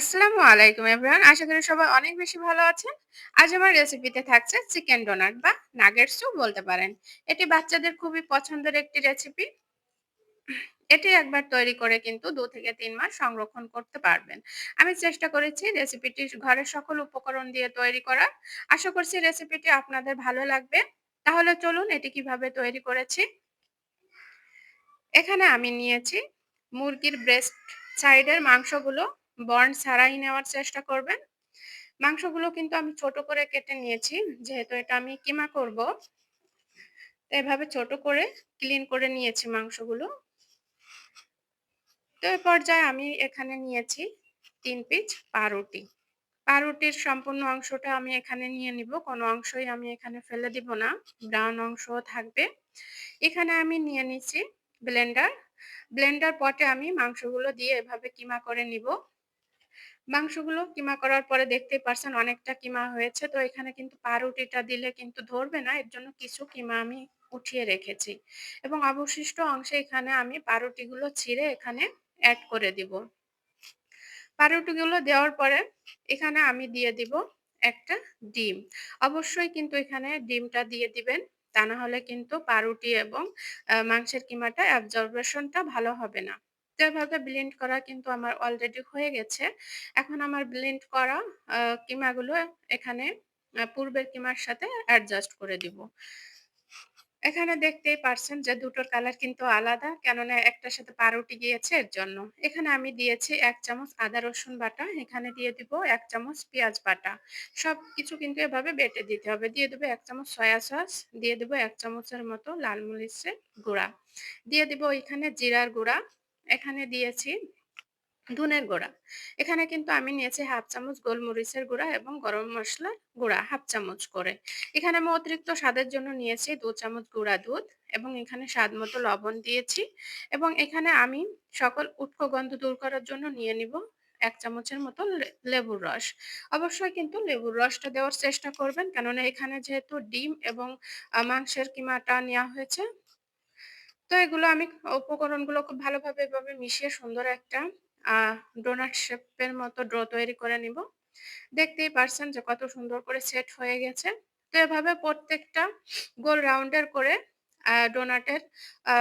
আসসালামু আলাইকুম এভরিওয়ান। আশা করি সবাই অনেক বেশি ভালো আছেন। আজ আমার রেসিপিতে থাকছে চিকেন ডোনাট বা নাগেটসও বলতে পারেন। এটি বাচ্চাদের খুবই পছন্দের একটি রেসিপি। এটি একবার তৈরি করে কিন্তু ২ থেকে ৩ মাস সংরক্ষণ করতে পারবেন। আমি চেষ্টা করেছি রেসিপিটি ঘরের সকল উপকরণ দিয়ে তৈরি করার। আশা করছি রেসিপিটি আপনাদের ভালো লাগবে। তাহলে চলুন এটি কিভাবে তৈরি করেছি। এখানে আমি নিয়েছি মুরগির ব্রেস্ট সাইডের মাংসগুলো বর্ণ ছাড়াই নেওয়ার চেষ্টা করবেন। মাংসগুলো কিন্তু আমি ছোট করে কেটে নিয়েছি। যেহেতু এটা আমি কিমা করব, তো এভাবে ছোট করে ক্লিন করে নিয়েছি মাংসগুলো। তো এই পর্যায়ে আমি এখানে নিয়েছি ৩ পিস পাউরুটি। পাউরুটির সম্পূর্ণ অংশটা আমি এখানে নিয়ে নিব। কোনো অংশই আমি এখানে ফেলে দিব না। ব্রাউন অংশও থাকবে। এখানে আমি নিয়ে নিচ্ছি ব্লেন্ডার। ব্লেন্ডার পটে আমি মাংসগুলো দিয়ে এভাবে কিমা করে নিব। মাংসগুলো কিমা করার পরে দেখতেই পারছেন অনেকটা কিমা হয়েছে। তো এখানে কিন্তু পাউরুটিটা দিলে কিন্তু ধরবে না। এর জন্য কিছু কিমা আমি উঠিয়ে রেখেছি। এবং অবশিষ্ট অংশে এখানে আমি পাউরুটিগুলো ছিঁড়ে এখানে এড করে দিব। পাউরুটিগুলো দেওয়ার পরে এখানে আমি দিয়ে দিব একটা ডিম। অবশ্যই কিন্তু এখানে ডিমটা দিয়ে দিবেন। তা না হলে কিন্তু পাউরুটি এবং মাংসের কিমাটা অ্যাবজর্বেশনটা ভালো হবে না। তো এভাবে ব্লেন্ড করা কিন্তু আমার অলরেডি হয়ে গেছে। এখন আমার ব্লেন্ড করা আ কিমাগুলো এখানে পূর্বের কিমার সাথে অ্যাডজাস্ট করে দিব। এখানে দেখতেই পারছেন যে দুটোর কালার কিন্তু আলাদা। কেননা একটার সাথে পাউরুটি গিয়েছে এর জন্য। এখানে আমি দিয়েছি ১ চামচ আদা রসুন বাটা। এখানে দিয়ে দিব ১ চামচ পেঁয়াজ বাটা। সবকিছু কিন্তু এভাবে বেটে দিতে হবে। দিয়ে দেব ১ চামচ সয়া সস, দিয়ে দেব ১ চামচের মতো লাল মরিচের গুঁড়া। দিয়ে দিব এখানে জিরার গুঁড়া। এখানে দিয়েছি ধনের গুঁড়া। এখানে কিন্তু আমি নিয়েছি ১/২ চামচ গোলমরিচের গুঁড়া এবং গরম মসলার গুঁড়া ১/২ চামচ করে। এখানে আমি অতিরিক্ত স্বাদের জন্য নিয়েছি ২ চামচ গুঁড়া দুধ এবং এখানে স্বাদমতো লবণ দিয়েছি এবং এখানে আমি সকল উটকো গন্ধ দূর করার জন্য নিয়ে নিব ১ চামচের মতো লেবুর রস। অবশ্যই কিন্তু লেবুর রসটা দেওয়ার চেষ্টা করবেন। কেননা এখানে যেহেতু ডিম এবং মাংসের কিমাটা নেওয়া হয়েছে, তো এগুলো আমি উপকরণগুলো খুব ভালোভাবে এভাবে মিশিয়ে সুন্দর একটা ডোনাট শেপের মতো ড্র তৈরি করে নিব। দেখতেই পারছেন যে কত সুন্দর করে সেট হয়ে গেছে। তো এভাবে প্রত্যেকটা গোল রাউন্ডের করে ডোনাটের আ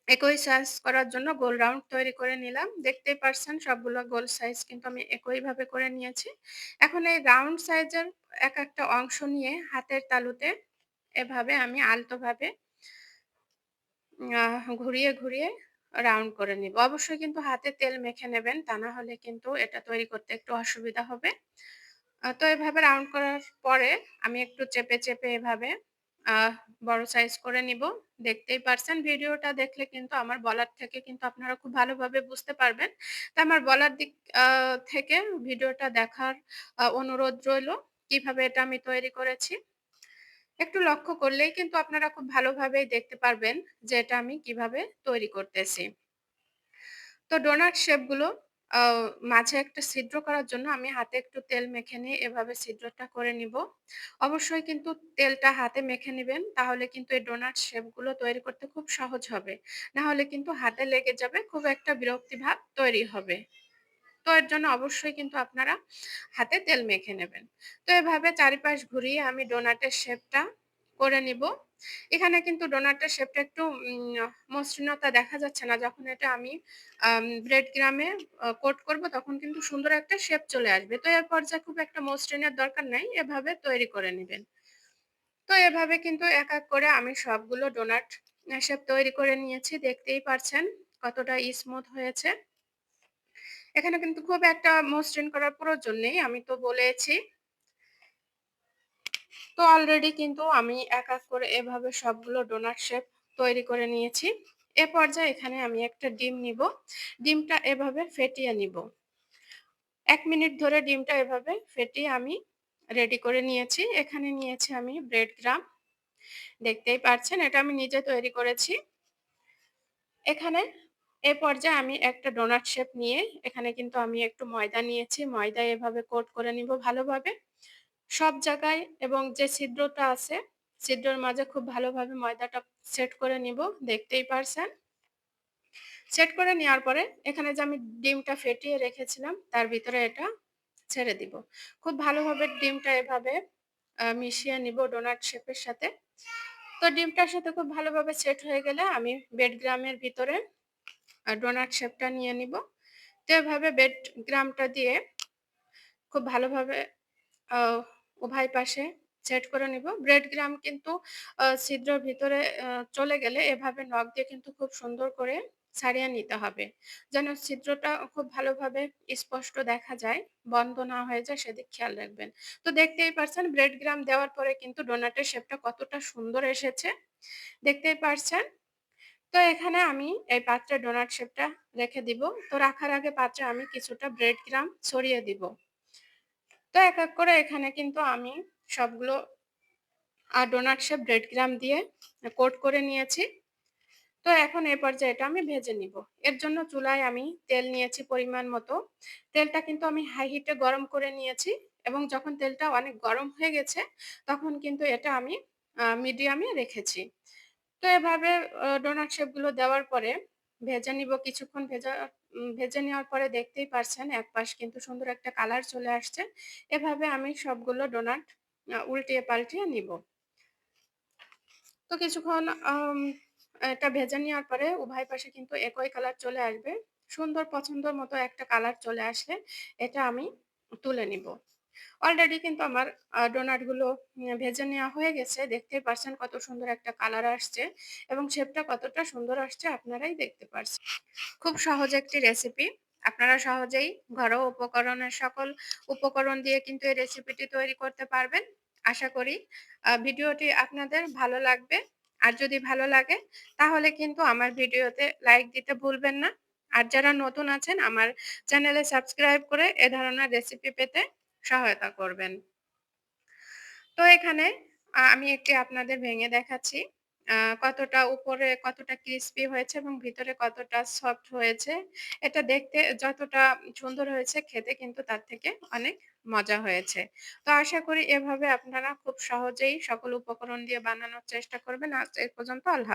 একই সাইজ করার জন্য গোল রাউন্ড তৈরি করে নিলাম। দেখতেই পারছেন সবগুলো গোল সাইজ কিন্তু আমি একইভাবে করে নিয়েছি। এখন এই রাউন্ড সাইজের একটা অংশ নিয়ে হাতের তালুতে এভাবে আমি আলতোভাবে ঘুরিয়ে, ঘুরিয়ে রাউন্ড করে নিব। অবশ্যই কিন্তু হাতে তেল মেখে নেবেন। তা না হলে কিন্তু এটা তৈরি করতে একটু অসুবিধা হবে। তো এভাবে রাউন্ড করার পরে আমি একটু চেপে, চেপে এভাবে আহ বড় সাইজ করে নিব। দেখতেই পারছেন ভিডিওটা দেখলে কিন্তু আমার বলার থেকে কিন্তু আপনারা খুব ভালোভাবে বুঝতে পারবেন। তো আমার বলার দিক আ থেকে ভিডিওটা দেখার অনুরোধ রইলো। কিভাবে এটা আমি তৈরি করেছি। একটু লক্ষ্য করলেই কিন্তু আপনারা খুব ভালোভাবেই দেখতে পারবেন যে এটা আমি কিভাবে তৈরি করতেছি। তো ডোনাট শেপ গুলো আ মাঝে একটা ছিদ্র করার জন্য আমি হাতে একটু তেল মেখে নিয়ে এভাবে ছিদ্রটা করে নিব। অবশ্যই কিন্তু তেলটা হাতে মেখে নিবেন। তাহলে কিন্তু এই ডোনাট শেপ গুলো তৈরি করতে খুব সহজ হবে। না হলে কিন্তু হাতে লেগে যাবে। খুব একটা বিরক্তি ভাব তৈরি হবে। তো এর জন্য অবশ্যই কিন্তু আপনারা হাতে তেল মেখে নেবেন। তো এভাবে চারিপাশ ঘুরিয়ে আমি ডোনাটের শেপটা করে নিব। এখানে কিন্তু ডোনাটের শেপটা একটু মসৃণতা দেখা যাচ্ছে না। যখন এটা আমি ব্রেড ক্রামে কোট করব তখন কিন্তু সুন্দর একটা শেপ চলে আসবে। তো এর পর্যায়ে খুব একটা মসৃণের দরকার নাই। এভাবে তৈরি করে নিবেন। তো এভাবে কিন্তু এক, এক করে আমি সবগুলো ডোনাট শেপ তৈরি করে নিয়েছি। দেখতেই পারছেন কতটা স্মুথ হয়েছে। এখানে কিন্তু খুব একটা মসৃণ করার প্রয়োজন নেই। আমি তো বলেছি। তো অলরেডি কিন্তু আমি এক, এক করে এভাবে সবগুলো ডোনাট শেপ তৈরি করে নিয়েছি। এ পর্যায়ে এখানে আমি একটা ডিম নিব। ডিমটা এভাবে ফেটিয়ে নিব। ১ মিনিট ধরে ডিমটা এভাবে ফেটিয়ে আমি রেডি করে নিয়েছি। এখানে নিয়েছি আমি ব্রেড ক্রাম্ব। দেখতেই পাচ্ছেন এটা আমি নিজে তৈরি করেছি। এখানে এ পর্যায়ে আমি একটা ডোনাট শেপ নিয়ে এখানে কিন্তু আমি একটু ময়দা নিয়েছি। ময়দা এভাবে কোট করে নিব ভালোভাবে। সব জায়গায় এবং যে ছিদ্রটা আছে, ছিদ্রের মাঝে খুব ভালোভাবে ময়দাটা সেট করে নিব। দেখতেই পারছেন। সেট করে নেওয়ার পরে এখানে যে আমি ডিমটা ফেটিয়ে রেখেছিলাম তার ভিতরে এটা ছেড়ে দিব। খুব ভালোভাবে ডিমটা এভাবে মিশিয়ে নিব ডোনাট শেপের সাথে। তো ডিমটার সাথে খুব ভালোভাবে সেট হয়ে গেলে আমি বেড গ্রামের ভিতরে ডোনাট শেপটা নিয়ে নিব। তো এভাবে বেড গ্রামটা দিয়ে খুব ভালোভাবে আ উভয় পাশে সেট করে নিব। ব্রেড গ্রাম কিন্তু ছিদ্রের ভিতরে চলে গেলে এভাবে নখ দিয়ে কিন্তু খুব সুন্দর করে ছাড়িয়ে নিতে হবে। যেন ছিদ্রটা খুব ভালোভাবে স্পষ্ট দেখা যায়, বন্ধ না হয়ে যায় সেদিক খেয়াল রাখবেন। তো দেখতেই পারছেন ব্রেড গ্রাম দেওয়ার পরে কিন্তু ডোনাটের শেপটা কতটা সুন্দর এসেছে। দেখতেই পারছেন। তো এখানে আমি এই পাত্রে ডোনাট শেপটা রেখে দিব। তো রাখার আগে পাত্রে আমি কিছুটা ব্রেড ক্রাম্ব ছড়িয়ে দিব। তো এক করে এখানে কিন্তু আমি সবগুলো ডোনাট শেপ ব্রেড ক্রাম্ব দিয়ে কোট করে নিয়েছি। তো এখন এ পর্যায়ে এটা আমি ভেজে নিব। এর জন্য চুলায় আমি তেল নিয়েছি পরিমাণ মতো। তেলটা কিন্তু আমি হাই হিটে গরম করে নিয়েছি এবং যখন তেলটা অনেক গরম হয়ে গেছে, তখন কিন্তু এটা আমি মিডিয়ামে রেখেছি। তো এভাবে ডোনাট শেপ গুলো দেওয়ার পরে ভেজে নিব কিছুক্ষণ ভেজে নেওয়ার পরে দেখতেই পারছেন এক পাশ কিন্তু সুন্দর একটা কালার চলে আসছে। এভাবে আমি সবগুলো ডোনাট উল্টিয়ে পাল্টিয়ে নিব। তো কিছুক্ষণ এটা ভেজে নেওয়ার পরে উভয় পাশে কিন্তু একই কালার চলে আসবে। সুন্দর পছন্দের মতো একটা কালার চলে আসলে এটা আমি তুলে নিব। অলরেডি কিন্তু আমার ডোনাট গুলো ভেজে নেওয়া হয়ে গেছে। দেখতেই পারছেন কত সুন্দর একটা কালার আসছে এবং শেপটা কতটা সুন্দর আসছে আপনারাই দেখতে পারছেন। খুব সহজ একটি রেসিপি। আপনারা সহজেই ঘরোয়া উপকরণের সকল উপকরণ দিয়ে কিন্তু এই রেসিপিটি তৈরি করতে পারবেন। আশা করি ভিডিওটি আপনাদের ভালো লাগবে। আর যদি ভালো লাগে তাহলে কিন্তু আমার ভিডিওতে লাইক দিতে ভুলবেন না। আর যারা নতুন আছেন আমার চ্যানেলে সাবস্ক্রাইব করে এ ধরনের রেসিপি পেতে সহায়তা করবেন। তো এখানে আমি একটি আপনাদের ভেঙে দেখাচ্ছি। কতটা উপরে কতটা ক্রিসপি হয়েছে এবং ভিতরে কতটা সফট হয়েছে। এটা দেখতে যতটা সুন্দর হয়েছে খেতে কিন্তু তার থেকে অনেক মজা হয়েছে। তো আশা করি এভাবে আপনারা খুব সহজেই সকল উপকরণ দিয়ে বানানোর চেষ্টা করবেন। আজ এ পর্যন্ত আল্লাহ